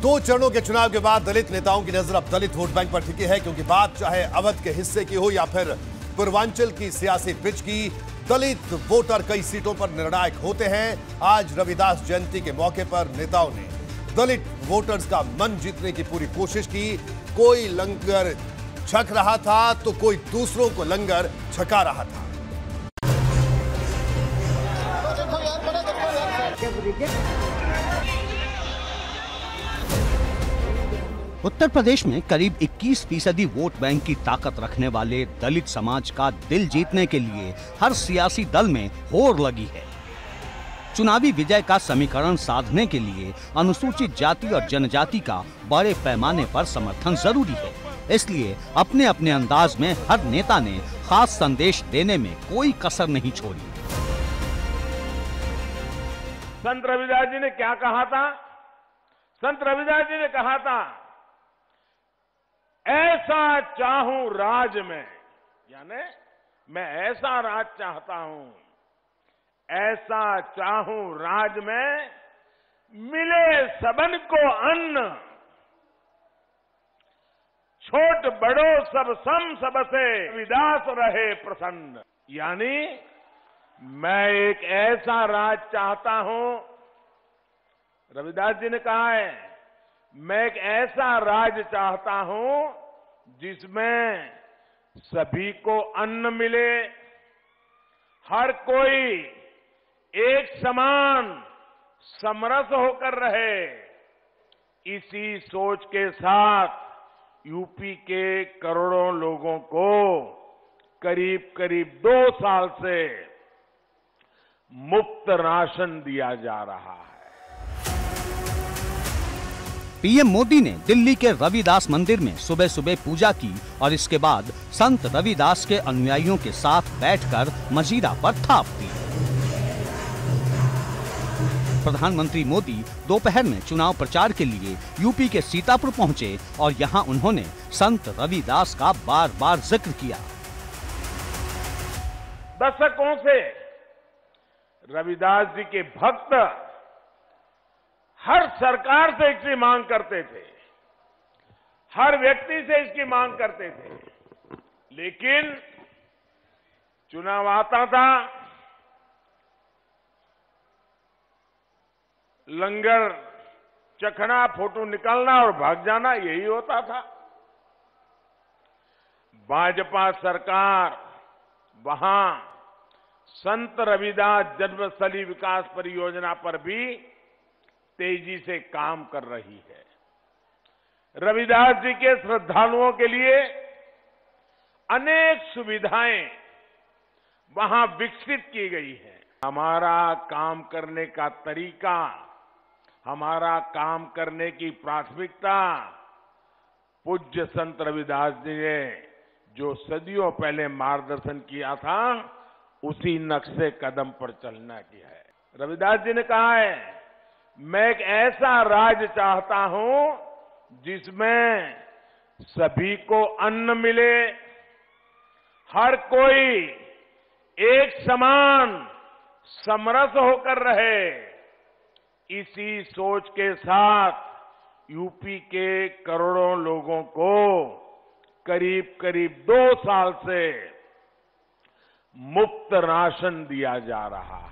दो चरणों के चुनाव के बाद दलित नेताओं की नजर अब दलित वोट बैंक पर टिकी है, क्योंकि बात चाहे अवध के हिस्से की हो या फिर पूर्वांचल की सियासी पिच की, दलित वोटर कई सीटों पर निर्णायक होते हैं। आज रविदास जयंती के मौके पर नेताओं ने दलित वोटर्स का मन जीतने की पूरी कोशिश की। कोई लंगर छक रहा था तो कोई दूसरों को लंगर छका रहा था। उत्तर प्रदेश में करीब 21% वोट बैंक की ताकत रखने वाले दलित समाज का दिल जीतने के लिए हर सियासी दल में होड़ लगी है। चुनावी विजय का समीकरण साधने के लिए अनुसूचित जाति और जनजाति का बड़े पैमाने पर समर्थन जरूरी है। इसलिए अपने अपने अंदाज में हर नेता ने खास संदेश देने में कोई कसर नहीं छोड़ी। संत रविदास जी ने क्या कहा था? संत रविदास जी ने कहा था, ऐसा चाहूं राज में, यानी मैं ऐसा राज चाहता हूं, ऐसा चाहूं राज में मिले सबन को अन्न, छोट बड़ो सब सम सबसे रविदास रहे प्रसन्न। यानी मैं एक ऐसा राज चाहता हूं, रविदास जी ने कहा है, मैं एक ऐसा राज चाहता हूं जिसमें सभी को अन्न मिले, हर कोई एक समान समरस होकर रहे। इसी सोच के साथ यूपी के करोड़ों लोगों को करीब करीब 2 साल से मुफ्त राशन दिया जा रहा है। पीएम मोदी ने दिल्ली के रविदास मंदिर में सुबह सुबह पूजा की और इसके बाद संत रविदास के अनुयायियों के साथ बैठकर मजीरा पर थाप दी। प्रधानमंत्री मोदी दोपहर में चुनाव प्रचार के लिए यूपी के सीतापुर पहुंचे और यहां उन्होंने संत रविदास का बार बार जिक्र किया। दशकों से रविदास जी के भक्त हर सरकार से इसकी मांग करते थे, हर व्यक्ति से इसकी मांग करते थे, लेकिन चुनाव आता था, लंगर चखना, फोटो निकालना और भाग जाना, यही होता था। भाजपा सरकार वहां संत रविदास जन्मस्थली विकास परियोजना पर भी तेजी से काम कर रही है। रविदास जी के श्रद्धालुओं के लिए अनेक सुविधाएं वहां विकसित की गई है। हमारा काम करने का तरीका, हमारा काम करने की प्राथमिकता पूज्य संत रविदास जी ने जो सदियों पहले मार्गदर्शन किया था, उसी नक्शे कदम पर चलना की है। रविदास जी ने कहा है, मैं एक ऐसा राज चाहता हूं जिसमें सभी को अन्न मिले, हर कोई एक समान समरस होकर रहे। इसी सोच के साथ यूपी के करोड़ों लोगों को करीब करीब 2 साल से मुफ्त राशन दिया जा रहा है।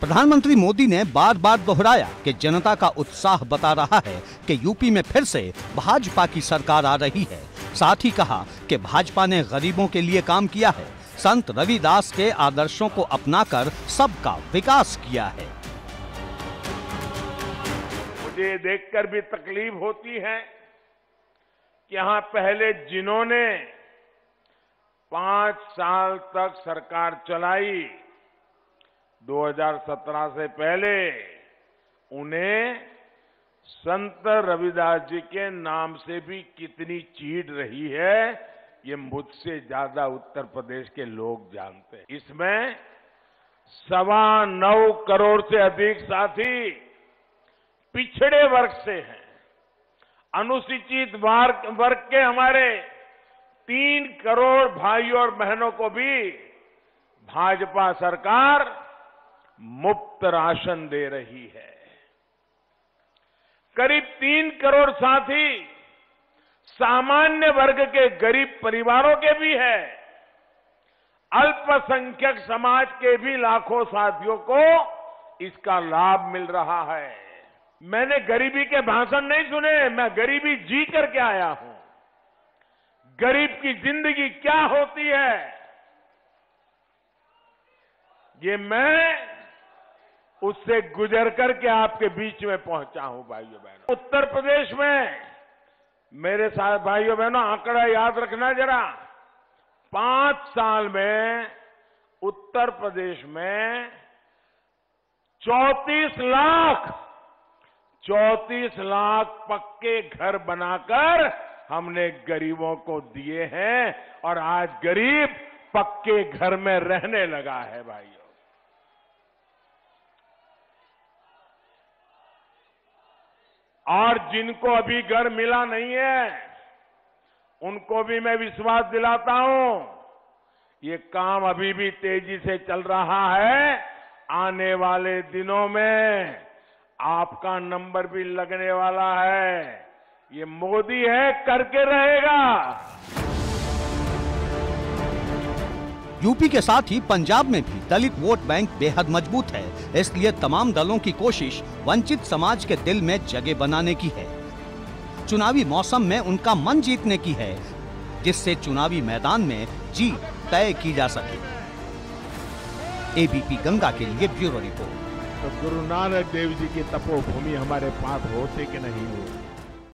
प्रधानमंत्री मोदी ने बार बार दोहराया कि जनता का उत्साह बता रहा है कि यूपी में फिर से भाजपा की सरकार आ रही है। साथ ही कहा कि भाजपा ने गरीबों के लिए काम किया है, संत रविदास के आदर्शों को अपनाकर सबका विकास किया है। मुझे देखकर भी तकलीफ होती है कि यहां पहले जिन्होंने 5 साल तक सरकार चलाई, 2017 से पहले, उन्हें संत रविदास जी के नाम से भी कितनी चीड़ रही है, ये मुझसे ज्यादा उत्तर प्रदेश के लोग जानते हैं। इसमें 9.25 करोड़ से अधिक साथी पिछड़े वर्ग से हैं। अनुसूचित वर्ग के हमारे 3 करोड़ भाइयों और बहनों को भी भाजपा सरकार मुफ्त राशन दे रही है। करीब 3 करोड़ साथी सामान्य वर्ग के गरीब परिवारों के भी है। अल्पसंख्यक समाज के भी लाखों साथियों को इसका लाभ मिल रहा है। मैंने गरीबी के भाषण नहीं सुने, मैं गरीबी जी करके आया हूं। गरीब की जिंदगी क्या होती है, ये मैं उससे गुजर करके आपके बीच में पहुंचा हूं भाइयों बहनों। उत्तर प्रदेश में मेरे साथ भाइयों बहनों आंकड़ा याद रखना जरा, 5 साल में उत्तर प्रदेश में 34 लाख पक्के घर बनाकर हमने गरीबों को दिए हैं और आज गरीब पक्के घर में रहने लगा है भाइयों। और जिनको अभी घर मिला नहीं है उनको भी मैं विश्वास दिलाता हूं, ये काम अभी भी तेजी से चल रहा है। आने वाले दिनों में आपका नंबर भी लगने वाला है। ये मोदी है, करके रहेगा। यूपी के साथ ही पंजाब में भी दलित वोट बैंक बेहद मजबूत है, इसलिए तमाम दलों की कोशिश वंचित समाज के दिल में जगह बनाने की है। चुनावी मौसम में उनका मन जीतने की है, जिससे चुनावी मैदान में जीत तय की जा सके। एबीपी गंगा के लिए ब्यूरो रिपोर्ट। तो गुरु नानक देव जी की तपोभूमि हमारे पास होते कि नहीं हो।